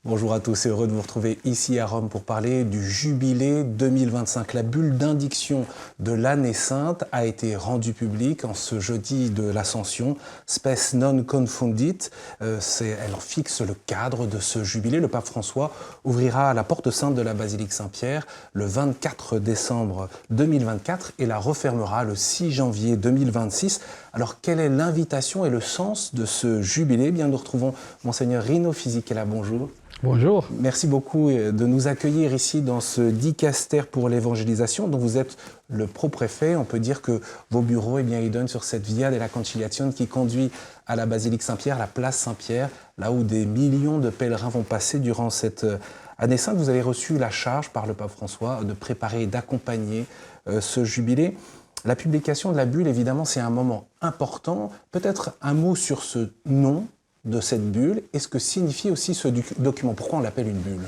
Bonjour à tous et heureux de vous retrouver ici à Rome pour parler du jubilé 2025. La bulle d'indiction de l'année sainte a été rendue publique en ce jeudi de l'Ascension, Spes non confundit. Elle en fixe le cadre de ce jubilé. Le pape François ouvrira la porte sainte de la basilique Saint-Pierre le 24 décembre 2024 et la refermera le 6 janvier 2026. Alors quelle est l'invitation et le sens de ce jubilé? Bien, nous retrouvons Monseigneur Rino Fisichella. Bonjour. Bonjour. Merci beaucoup de nous accueillir ici dans ce dicaster pour l'évangélisation dont vous êtes le pro-préfet. On peut dire que vos bureaux, ils donnent sur cette Via della Conciliazione qui conduit à la basilique Saint-Pierre, la place Saint-Pierre, là où des millions de pèlerins vont passer durant cette année sainte. Vous avez reçu la charge par le pape François de préparer et d'accompagner ce jubilé. La publication de la bulle, évidemment, c'est un moment important. Peut-être un mot sur ce nom de cette bulle et ce que signifie aussi ce document. Pourquoi on l'appelle une bulle?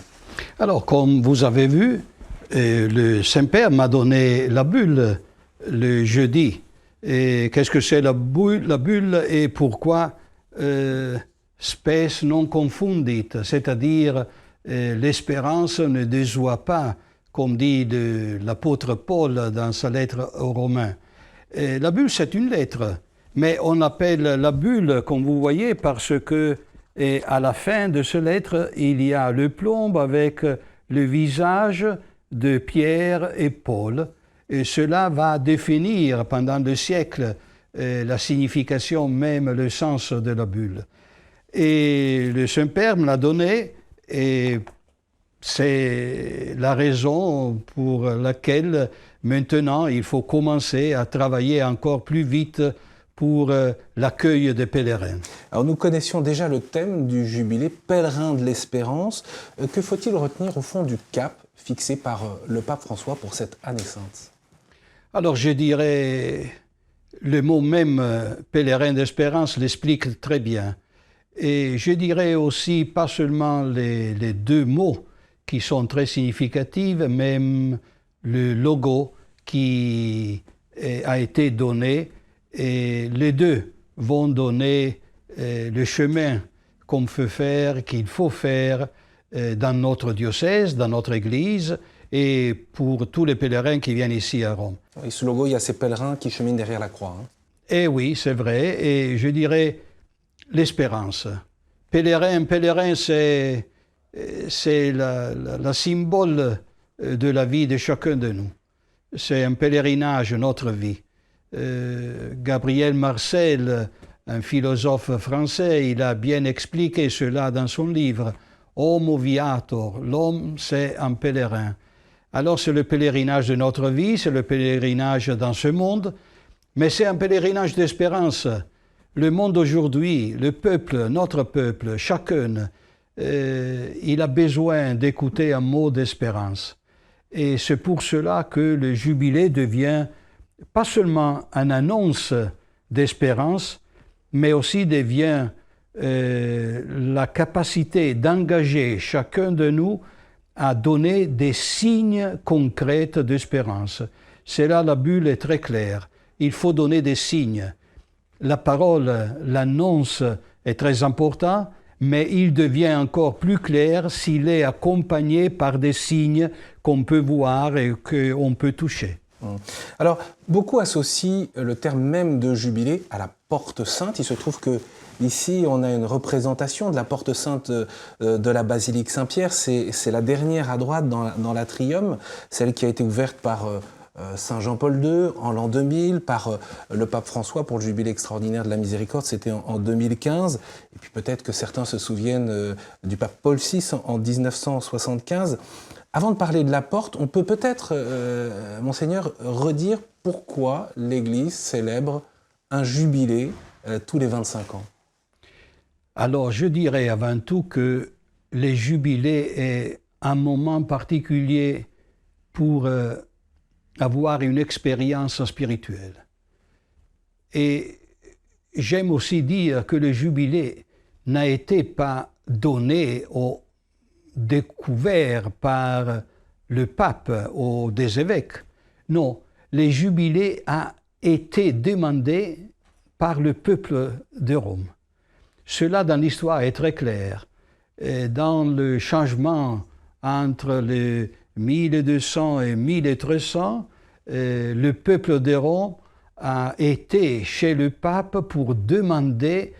Alors, comme vous avez vu, le Saint-Père m'a donné la bulle le jeudi. Et qu'est-ce que c'est la bulle et pourquoi spes non confundit, c'est-à-dire l'espérance ne déçoit pas, comme dit l'apôtre Paul dans sa lettre aux Romains. Et la bulle, c'est une lettre. Mais on appelle la bulle, comme vous voyez, parce que à la fin de cette lettre, il y a le plomb avec le visage de Pierre et Paul. Et cela va définir pendant le siècle la signification, même le sens de la bulle. Et le Saint-Père me l'a donné, et c'est la raison pour laquelle maintenant il faut commencer à travailler encore plus vite pour l'accueil des pèlerins. Alors nous connaissions déjà le thème du jubilé, pèlerin de l'espérance. Que faut-il retenir au fond du cap fixé par le pape François pour cette année sainte? Alors je dirais, le mot même pèlerin d'espérance l'explique très bien. Et je dirais aussi, pas seulement les deux mots qui sont très significatifs, même le logo qui a été donné. Et les deux vont donner le chemin qu'il faut faire dans notre diocèse, dans notre Église et pour tous les pèlerins qui viennent ici à Rome. Et ce logo, il y a ces pèlerins qui cheminent derrière la croix. Et oui, c'est vrai. Et je dirais l'espérance. Pèlerin, c'est la symbole de la vie de chacun de nous. C'est un pèlerinage, notre vie. Gabriel Marcel, un philosophe français, il a bien expliqué cela dans son livre « Homo viator », l'homme c'est un pèlerin. Alors c'est le pèlerinage de notre vie, c'est le pèlerinage dans ce monde, mais c'est un pèlerinage d'espérance. Le monde aujourd'hui, le peuple, notre peuple, chacun, il a besoin d'écouter un mot d'espérance. Et c'est pour cela que le jubilé devient pas seulement une annonce d'espérance, mais aussi devient la capacité d'engager chacun de nous à donner des signes concrets d'espérance. C'est là la bulle est très claire. Il faut donner des signes. La parole, l'annonce est très importante, mais il devient encore plus clair s'il est accompagné par des signes qu'on peut voir et qu'on peut toucher. Alors, beaucoup associent le terme même de jubilé à la porte sainte. Il se trouve que ici, on a une représentation de la porte sainte de la basilique Saint-Pierre. C'est la dernière à droite dans l'atrium, celle qui a été ouverte par Saint Jean-Paul II en l'an 2000, par le pape François pour le jubilé extraordinaire de la miséricorde, c'était en 2015. Et puis peut-être que certains se souviennent du pape Paul VI en 1975. Avant de parler de la porte, on peut peut-être, Monseigneur, redire pourquoi l'Église célèbre un jubilé tous les 25 ans. Alors, je dirais avant tout que le jubilé est un moment particulier pour avoir une expérience spirituelle. Et j'aime aussi dire que le jubilé n'a été pas donné au découvert par le pape ou des évêques. Non, le jubilé a été demandé par le peuple de Rome. Cela dans l'histoire est très clair. dans le changement entre les 1200 et 1300, le peuple de Rome a été chez le pape pour demander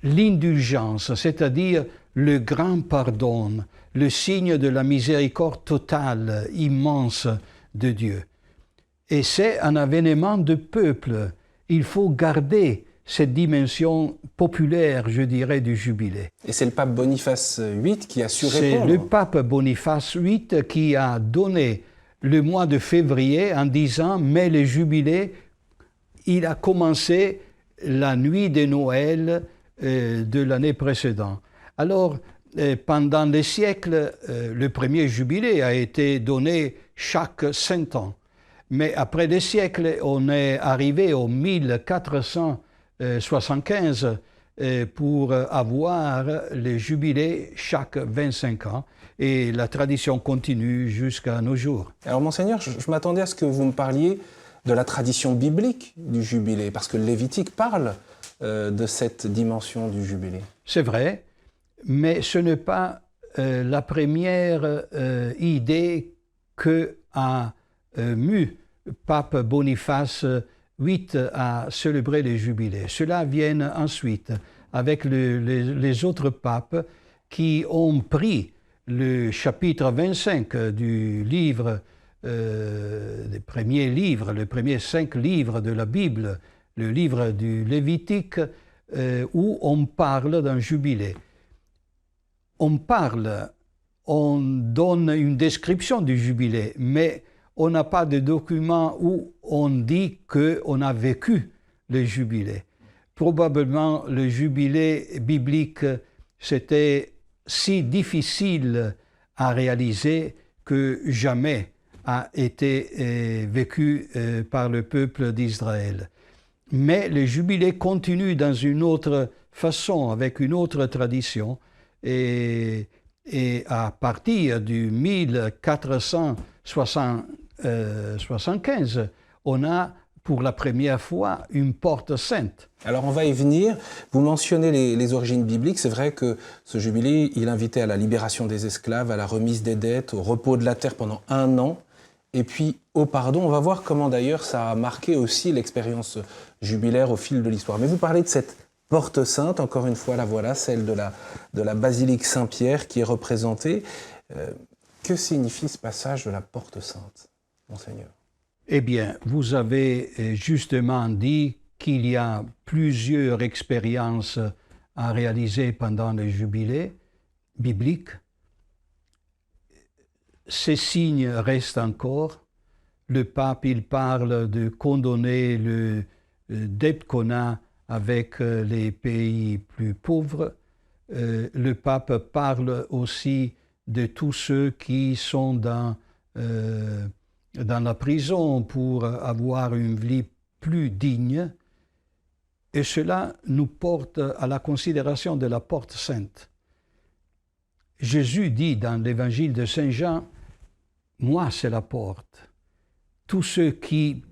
l'indulgence, c'est-à-dire le grand pardon, le signe de la miséricorde totale, immense de Dieu. Et c'est un avènement de peuple. Il faut garder cette dimension populaire, je dirais, du jubilé. Et c'est le pape Boniface VIII qui a su répondre. C'est le pape Boniface VIII qui a donné le mois de février en disant « mais le jubilé, il a commencé la nuit de Noël de l'année précédente ». Alors, pendant les siècles, le premier jubilé a été donné chaque 100 ans. Mais après des siècles, on est arrivé au 1475 pour avoir les jubilés chaque 25 ans. Et la tradition continue jusqu'à nos jours. Alors, Monseigneur, je m'attendais à ce que vous me parliez de la tradition biblique du jubilé, parce que le Lévitique parle de cette dimension du jubilé. C'est vrai, mais ce n'est pas la première idée qu'a mue pape Boniface VIII à célébrer les jubilés. Cela vient ensuite avec les autres papes qui ont pris le chapitre 25 du livre, des premiers livres, les premiers 5 livres de la Bible, le livre du Lévitique, où on parle d'un jubilé. On parle, on donne une description du jubilé, mais on n'a pas de document où on dit qu'on a vécu le jubilé. Probablement, le jubilé biblique, c'était si difficile à réaliser que jamais a été vécu par le peuple d'Israël. Mais le jubilé continue dans une autre façon, avec une autre tradition, et à partir du 1475, on a pour la première fois une porte sainte. Alors on va y venir. Vous mentionnez les origines bibliques. C'est vrai que ce jubilé, il invitait à la libération des esclaves, à la remise des dettes, au repos de la terre pendant 1 an, et puis au pardon. On va voir comment d'ailleurs ça a marqué aussi l'expérience jubilaire au fil de l'histoire. Mais vous parlez de cette porte sainte, encore une fois, la voilà, celle de la basilique Saint-Pierre qui est représentée. Que signifie ce passage de la porte sainte, Monseigneur ? Eh bien, vous avez justement dit qu'il y a plusieurs expériences à réaliser pendant le jubilé biblique. Ces signes restent encore. Le pape, il parle de condamner le dette qu'on a avec les pays plus pauvres. Le pape parle aussi de tous ceux qui sont dans la prison pour avoir une vie plus digne. Et cela nous porte à la considération de la porte sainte. Jésus dit dans l'évangile de Saint Jean, « Moi, c'est la porte. Tous ceux qui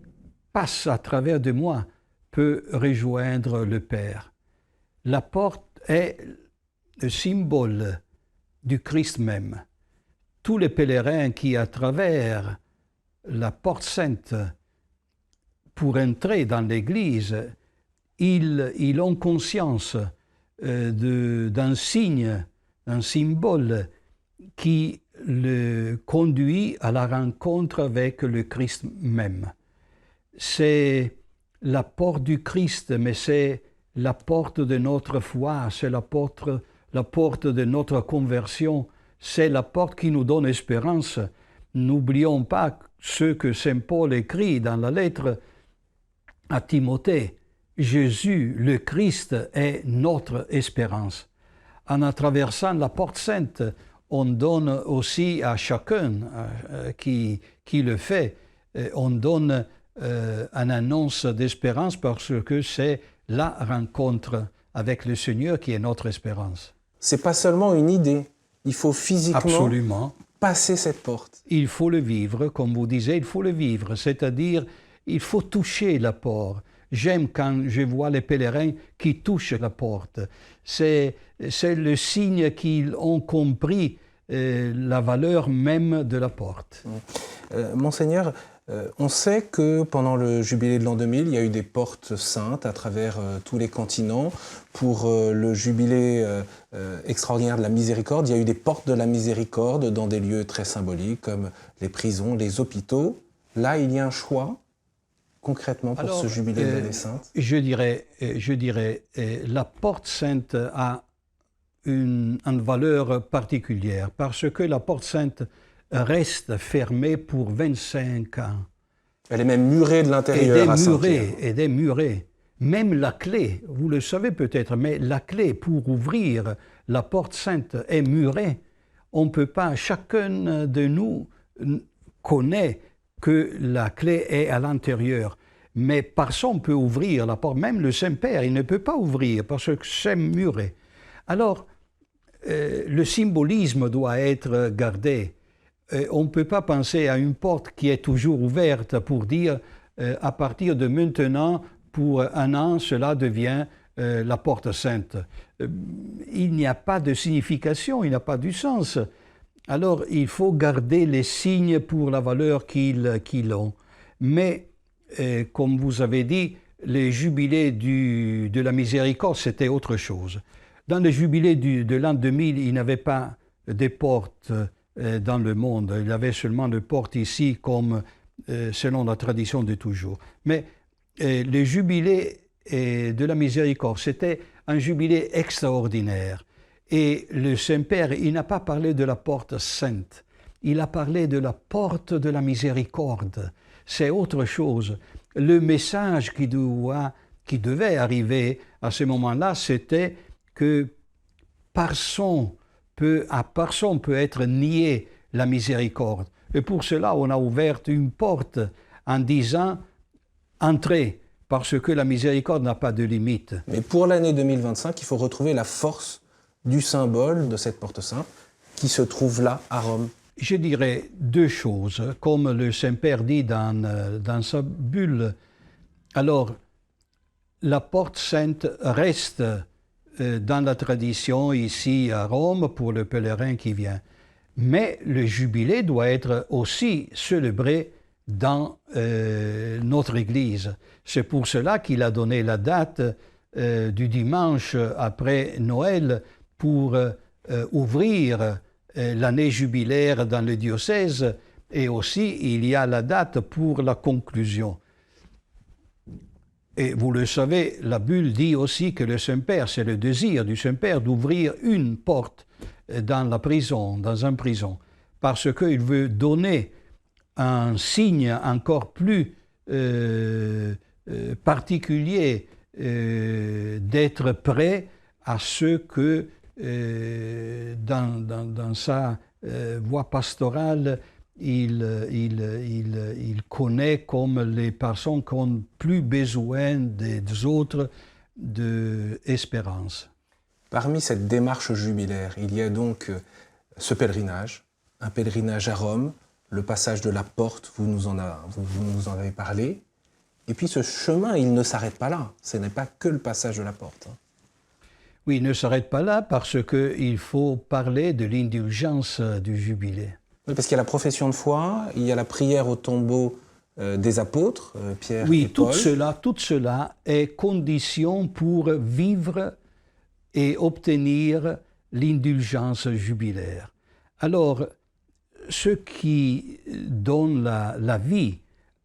passent à travers de moi peuvent rejoindre le Père. » La porte est le symbole du Christ même. Tous les pèlerins qui, à travers la porte sainte, pour entrer dans l'Église, ils ont conscience d'un signe, d'un symbole qui le conduit à la rencontre avec le Christ même. C'est la porte du Christ, mais c'est la porte de notre foi, c'est la porte de notre conversion, c'est la porte qui nous donne espérance. N'oublions pas ce que Saint Paul écrit dans la lettre à Timothée. Jésus, le Christ, est notre espérance. En traversant la porte sainte, on donne aussi à chacun qui le fait, on donne une annonce d'espérance parce que c'est la rencontre avec le Seigneur qui est notre espérance. C'est pas seulement une idée, il faut physiquement Absolument. Passer cette porte. Il faut le vivre, comme vous disiez, il faut le vivre, c'est-à-dire il faut toucher la porte. j'aime quand je vois les pèlerins qui touchent la porte. C'est le signe qu'ils ont compris la valeur même de la porte. Monseigneur, on sait que pendant le jubilé de l'an 2000, il y a eu des portes saintes à travers tous les continents. Pour le jubilé extraordinaire de la miséricorde, il y a eu des portes de la miséricorde dans des lieux très symboliques comme les prisons, les hôpitaux. Là, il y a un choix concrètement pour ce jubilé de l'année sainte. Je dirais, la porte sainte a une valeur particulière parce que la porte sainte reste fermée pour 25 ans. Elle est même murée de l'intérieur à Saint-Pierre. Elle est murée. Même la clé, vous le savez peut-être, mais la clé pour ouvrir la porte sainte est murée. On ne peut pas, chacun de nous connaît que la clé est à l'intérieur. Mais personne ne peut ouvrir la porte. Même le Saint-Père, il ne peut pas ouvrir parce que c'est muré. Alors, le symbolisme doit être gardé. On ne peut pas penser à une porte qui est toujours ouverte pour dire à partir de maintenant, pour un an, cela devient la porte sainte. Il n'y a pas de signification, il n'y a pas du sens. Alors, il faut garder les signes pour la valeur qu'ils ont. Mais, comme vous avez dit, les jubilés de la miséricorde, c'était autre chose. Dans les jubilés de l'an 2000, il n'y avait pas de portes dans le monde. Il y avait seulement des portes ici, comme selon la tradition de toujours. Mais le jubilé de la miséricorde, c'était un jubilé extraordinaire. Et le Saint-Père, il n'a pas parlé de la porte sainte. Il a parlé de la porte de la miséricorde. C'est autre chose. Le message qui devait arriver à ce moment-là, c'était que personne peut être nié la miséricorde. Et pour cela, on a ouvert une porte en disant « Entrez », parce que la miséricorde n'a pas de limite. Mais pour l'année 2025, il faut retrouver la force du symbole de cette porte sainte qui se trouve là, à Rome. Je dirais deux choses, comme le Saint-Père dit dans sa bulle. Alors, la porte sainte reste dans la tradition ici à Rome pour le pèlerin qui vient. Mais le jubilé doit être aussi célébré dans notre Église. C'est pour cela qu'il a donné la date du dimanche après Noël pour ouvrir l'année jubilaire dans le diocèse, et aussi il y a la date pour la conclusion. Et vous le savez, la bulle dit aussi que le Saint-Père, c'est le désir du Saint-Père d'ouvrir une porte dans la prison, dans une prison, parce qu'il veut donner un signe encore plus particulier d'être prêt à ce que dans sa voie pastorale, il connaît comme les personnes qui ont plus besoin des autres d'espérance. Parmi cette démarche jubilaire, il y a donc ce pèlerinage, un pèlerinage à Rome, le passage de la porte, vous nous en avez parlé, et puis ce chemin, il ne s'arrête pas là, ce n'est pas que le passage de la porte. Oui, il ne s'arrête pas là parce qu'il faut parler de l'indulgence du jubilé. Oui, parce qu'il y a la profession de foi, il y a la prière au tombeau des apôtres, Pierre et Paul. Tout cela est condition pour vivre et obtenir l'indulgence jubilaire. Alors, ce qui donne la vie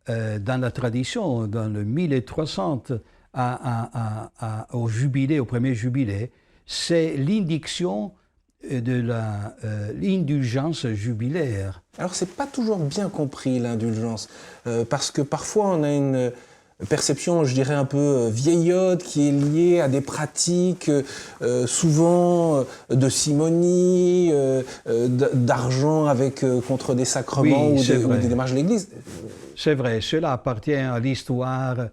dans la tradition, dans le 1300 au jubilé, au premier jubilé, c'est l'indiction de l'indulgence jubilaire. Alors, c'est pas toujours bien compris, l'indulgence, parce que parfois on a une perception, je dirais, un peu vieillotte qui est liée à des pratiques souvent de simonie, d'argent contre des sacrements ou des démarches de l'Église. C'est vrai, cela appartient à l'histoire,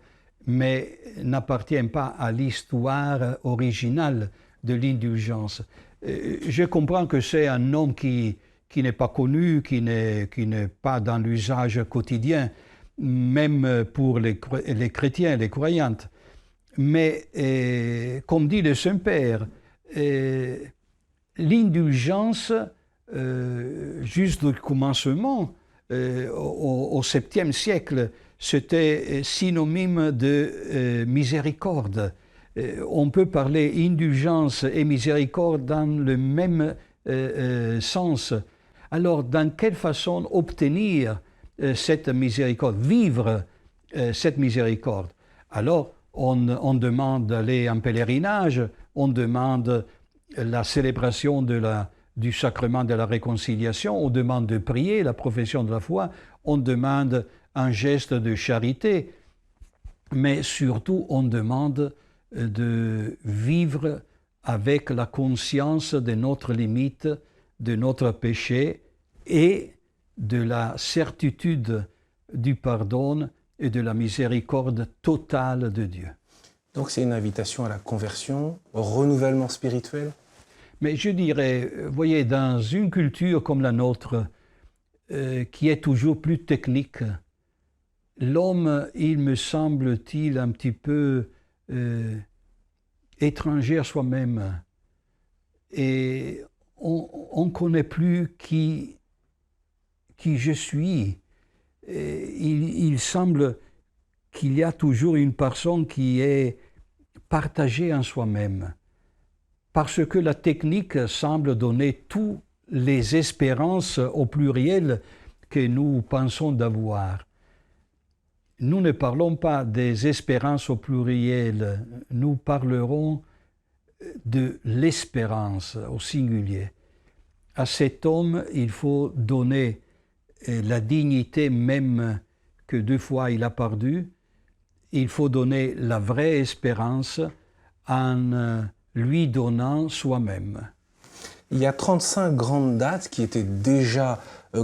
mais n'appartient pas à l'histoire originale de l'indulgence. Je comprends que c'est un nom qui n'est pas connu, qui n'est pas dans l'usage quotidien, même pour les chrétiens, les croyantes. Mais, comme dit le Saint-Père, l'indulgence, juste au commencement, au 7e siècle, c'était synonyme de miséricorde. On peut parler indulgence et miséricorde dans le même sens. Alors, dans quelle façon obtenir cette miséricorde, vivre cette miséricorde? Alors, on demande d'aller en pèlerinage, on demande la célébration du sacrement de la réconciliation, on demande de prier, la profession de la foi, on demande un geste de charité, mais surtout on demande de vivre avec la conscience de notre limite, de notre péché et de la certitude du pardon et de la miséricorde totale de Dieu. Donc c'est une invitation à la conversion, au renouvellement spirituel? Mais je dirais, vous voyez, dans une culture comme la nôtre, qui est toujours plus technique, l'homme, il me semble-t-il, un petit peu étranger à soi-même. Et on ne connaît plus qui je suis. Il semble qu'il y a toujours une personne qui est partagée en soi-même. Parce que la technique semble donner toutes les espérances au pluriel que nous pensons d'avoir. Nous ne parlons pas des espérances au pluriel, nous parlerons de l'espérance au singulier. À cet homme, il faut donner la dignité même que 2 fois il a perdue. Il faut donner la vraie espérance en lui donnant soi-même. Il y a 35 grandes dates qui étaient déjà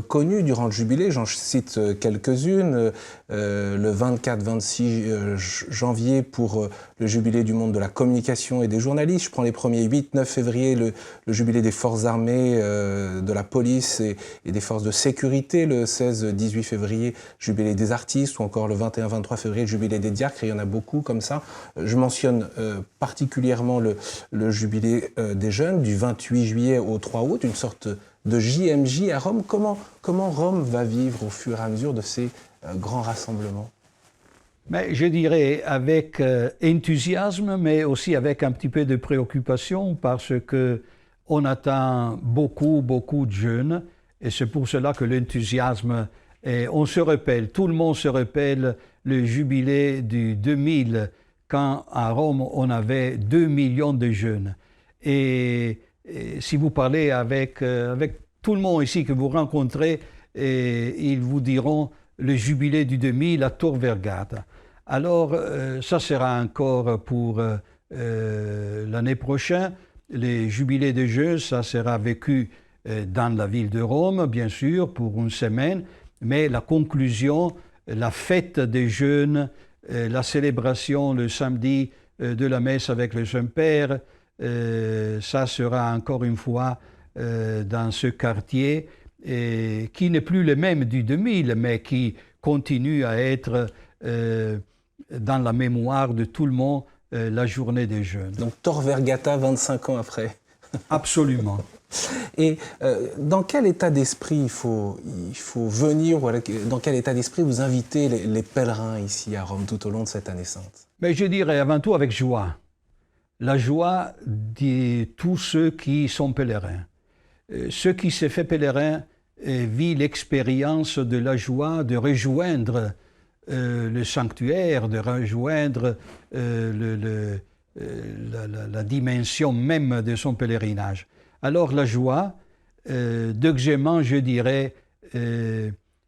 connues durant le jubilé. J'en cite quelques-unes. Le 24-26 janvier pour le jubilé du monde de la communication et des journalistes. Je prends les premiers 8-9 février, le jubilé des forces armées, de la police et des forces de sécurité. Le 16-18 février, jubilé des artistes. Ou encore le 21-23 février, le jubilé des diacres. Et il y en a beaucoup comme ça. Je mentionne particulièrement le jubilé des jeunes du 28 juillet au 3 août, une sorte de JMJ à Rome. Comment Rome va vivre au fur et à mesure de ces grands rassemblements? Mais je dirais avec enthousiasme, mais aussi avec un petit peu de préoccupation, parce qu'on attend beaucoup de jeunes, et c'est pour cela que l'enthousiasme, on se rappelle, tout le monde se rappelle le jubilé du 2000, quand à Rome on avait 2 millions de jeunes. Et si vous parlez avec tout le monde ici que vous rencontrez, ils vous diront le jubilé du 2000 à Tor Vergata. Alors, ça sera encore pour l'année prochaine. Les jubilés de jeunes, ça sera vécu dans la ville de Rome, bien sûr, pour une semaine. Mais la conclusion, la fête des jeunes, la célébration le samedi de la messe avec le Saint-Père, ça sera encore une fois dans ce quartier qui n'est plus le même du 2000, mais qui continue à être dans la mémoire de tout le monde la journée des jeunes. Donc Tor Vergata 25 ans après. Absolument. Et dans quel état d'esprit il faut venir, voilà, dans quel état d'esprit vous invitez les pèlerins ici à Rome tout au long de cette année sainte? Mais je dirais avant tout avec joie. La joie de tous ceux qui sont pèlerins. Ceux qui se fait pèlerin vit l'expérience de la joie de rejoindre le sanctuaire, de rejoindre la dimension même de son pèlerinage. Alors la joie, deuxièmement, je dirais,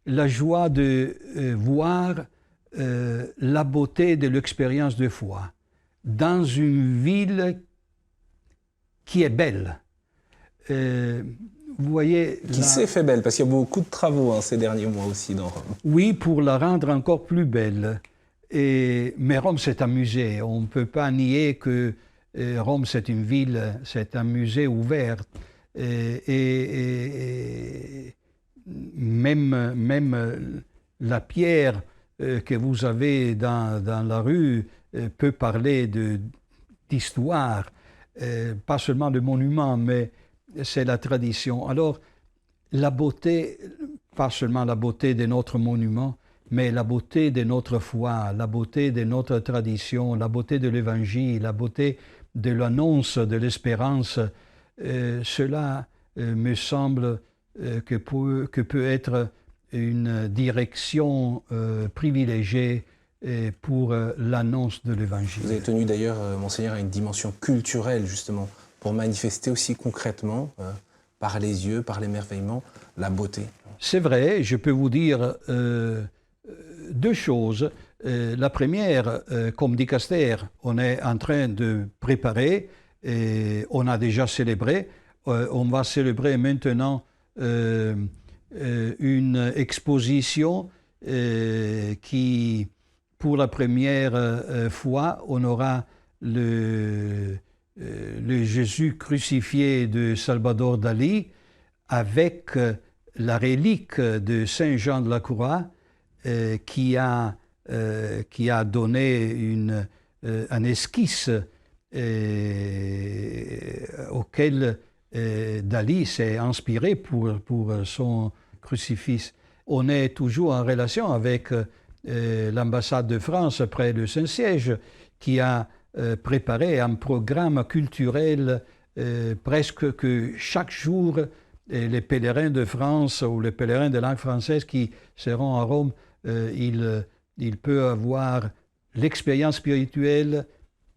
la joie de voir la beauté de l'expérience de foi dans une ville qui est belle. Vous voyez, qui s'est fait belle, parce qu'il y a beaucoup de travaux ces derniers mois aussi dans Rome. Oui, pour la rendre encore plus belle. Mais Rome, c'est un musée. On ne peut pas nier que Rome, c'est une ville, c'est un musée ouvert. Et même la pierre que vous avez dans la rue peut parler d'histoire, pas seulement de monuments, mais c'est la tradition. Alors, la beauté, pas seulement la beauté de notre monument, mais la beauté de notre foi, la beauté de notre tradition, la beauté de l'Évangile, la beauté de l'annonce de l'espérance, cela me semble que peut être une direction privilégiée pour l'annonce de l'Évangile. Vous avez tenu d'ailleurs, Monseigneur, à une dimension culturelle, justement, pour manifester aussi concrètement, par les yeux, par l'émerveillement, la beauté. C'est vrai, je peux vous dire deux choses. La première, comme dicaster, on est en train de préparer, et on a déjà célébré, on va célébrer maintenant une exposition qui, pour la première fois, on aura le Jésus crucifié de Salvador Dalí avec la relique de Saint Jean de la Croix qui a donné un esquisse auquel Dalí s'est inspiré pour son crucifix. On est toujours en relation avec l'ambassade de France près du Saint-Siège qui a préparé un programme culturel presque que chaque jour les pèlerins de France ou les pèlerins de langue française qui seront à Rome, ils peuvent avoir l'expérience spirituelle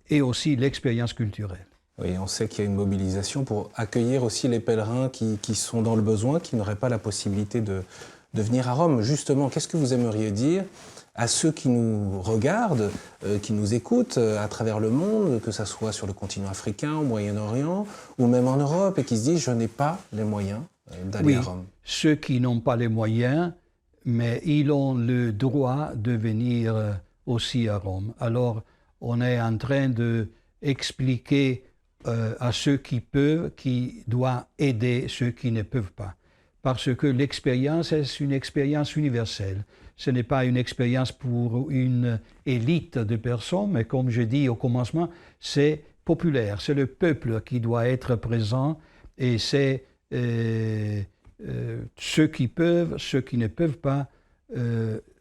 et aussi l'expérience culturelle. Oui, on sait qu'il y a une mobilisation pour accueillir aussi les pèlerins qui sont dans le besoin, qui n'auraient pas la possibilité de venir à Rome. Justement, qu'est-ce que vous aimeriez dire à ceux qui nous regardent, qui nous écoutent à travers le monde, que ce soit sur le continent africain, au Moyen-Orient, ou même en Europe, et qui se disent « je n'ai pas les moyens d'aller à Rome ». Ceux qui n'ont pas les moyens, mais ils ont le droit de venir aussi à Rome. Alors, on est en train d'expliquer à ceux qui peuvent, qui doivent aider ceux qui ne peuvent pas. Parce que l'expérience est une expérience universelle. Ce n'est pas une expérience pour une élite de personnes, mais comme je dis au commencement, c'est populaire. C'est le peuple qui doit être présent et c'est ceux qui peuvent, ceux qui ne peuvent pas,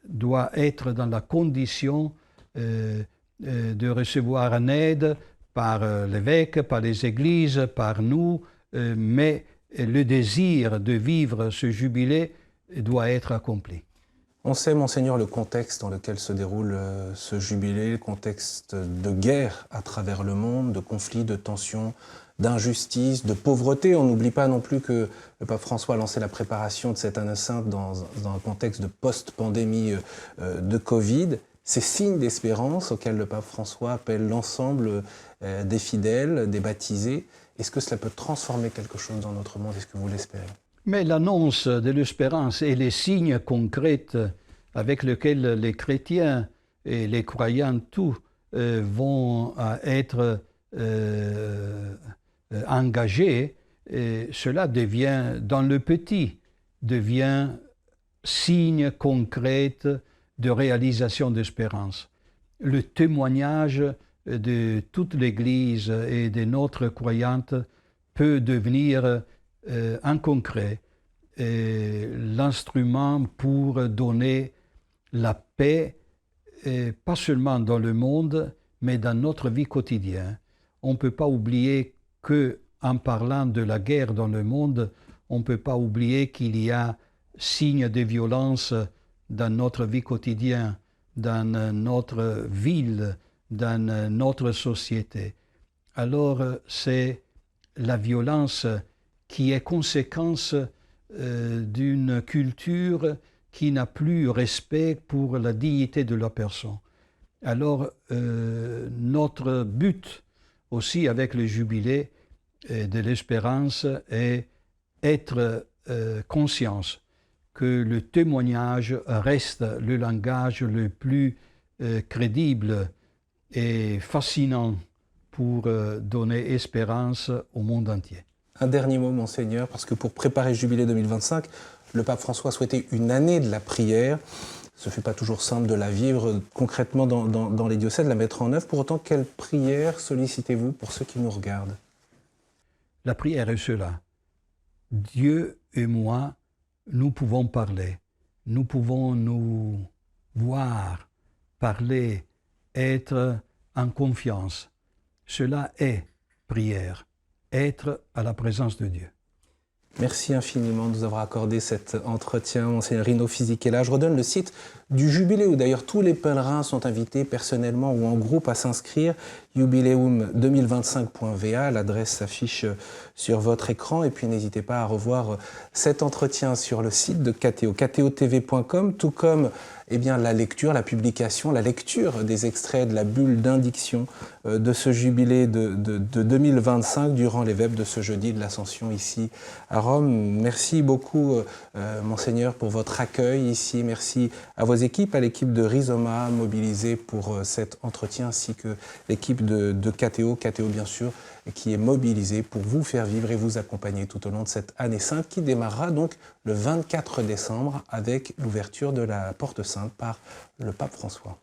doivent être dans la condition de recevoir une aide par l'évêque, par les églises, par nous, mais le désir de vivre ce jubilé doit être accompli. On sait, Monseigneur, le contexte dans lequel se déroule ce jubilé, le contexte de guerre à travers le monde, de conflits, de tensions, d'injustice, de pauvreté. On n'oublie pas non plus que le pape François a lancé la préparation de cette année sainte dans un contexte de post-pandémie de Covid. Ces signes d'espérance auxquels le pape François appelle l'ensemble des fidèles, des baptisés, est-ce que cela peut transformer quelque chose dans notre monde? Est-ce que vous l'espérez? Mais l'annonce de l'espérance et les signes concrets avec lesquels les chrétiens et les croyants tous vont être engagés, cela devient, dans le petit, devient signe concret de réalisation d'espérance. Le témoignage de toute l'Église et de notre croyante peut devenir en concret l'instrument pour donner la paix, pas seulement dans le monde, mais dans notre vie quotidienne. On ne peut pas oublier qu'en parlant de la guerre dans le monde, on ne peut pas oublier qu'il y a signes de violence dans notre vie quotidienne, dans notre ville, dans notre société. Alors, c'est la violence qui est conséquence d'une culture qui n'a plus respect pour la dignité de la personne. Alors, notre but aussi avec le jubilé de l'espérance est être conscience que le témoignage reste le langage le plus crédible et fascinant pour donner espérance au monde entier. Un dernier mot, Monseigneur, parce que pour préparer le Jubilé 2025, le pape François souhaitait une année de la prière. Ce ne fut pas toujours simple de la vivre concrètement dans les diocèses, de la mettre en œuvre. Pour autant, quelle prière sollicitez-vous pour ceux qui nous regardent? La prière est cela. Dieu et moi, nous pouvons parler. Nous pouvons nous voir, parler, être en confiance. Cela est prière, être à la présence de Dieu. Merci infiniment de nous avoir accordé cet entretien, Monseigneur Rino Fisichella. Je redonne le site du Jubilé, où d'ailleurs tous les pèlerins sont invités personnellement ou en groupe à s'inscrire, jubileum2025.va, l'adresse s'affiche sur votre écran, et puis n'hésitez pas à revoir cet entretien sur le site de KTO, ktotv.com, tout comme la lecture, la publication, la lecture des extraits de la bulle d'indiction de ce jubilé de 2025 durant les vêpres de ce jeudi de l'Ascension ici à Rome. Merci beaucoup, Monseigneur, pour votre accueil ici. Merci à vos équipes, à l'équipe de Rhizoma mobilisée pour cet entretien, ainsi que l'équipe de KTO bien sûr, qui est mobilisée pour vous faire vivre et vous accompagner tout au long de cette année sainte qui démarrera donc le 24 décembre avec l'ouverture de la Porte Sainte par le pape François.